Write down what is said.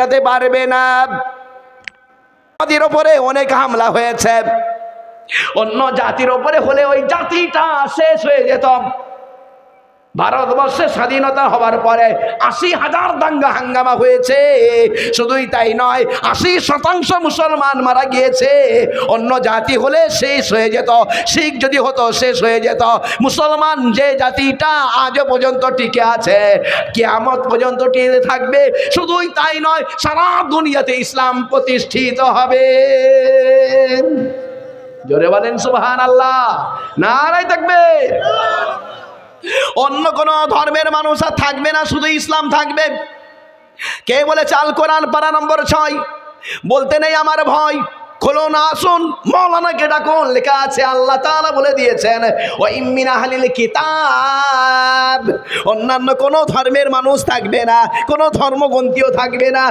মেটাতে পারবে না। আমাদের ওপরে অনেক হামলা হয়েছে, অন্য জাতির ওপরে হলে ওই জাতিটা শেষ হয়ে যেত। ভারতবর্ষে স্বাধীনতা হওয়ার পরে ৮০,০০০ দাঙ্গা হাঙ্গামা হয়েছে। শুধুই তাই নয়, ৮০% মুসলমান মারা গিয়েছে। অন্য জাতি হলে শেষ হয়ে যেত, শিখ যদি হতো শেষ হয়ে যেত। মুসলমান যে জাতিটা আজও পর্যন্ত টিকে আছে, কিয়ামত পর্যন্ত টিকে থাকবে। শুধুই তাই নয়, সারা দুনিয়াতে ইসলাম প্রতিষ্ঠিত হবে। জোরে বলেন সুবহানাল্লাহ, নারায়ে তাকবীর। অন্য কোন ধর্মের মানুষ আর থাকবে না, শুধু ইসলাম থাকবে। কে বলেছে? আল কোরআন পারা নম্বর 6 বলতে নেই আমার ভয়, খুলুন আসুন মৌলানাকে ডাকুন, লেখা আছে আল্লাহ তাআলা বলে দিয়েছেন ওয়া ইমিন আহলিল কিতাব, অন্যান্য কোন ধর্মের মানুষ থাকবে না, কোন ধর্মগ্রন্থিও থাকবে না।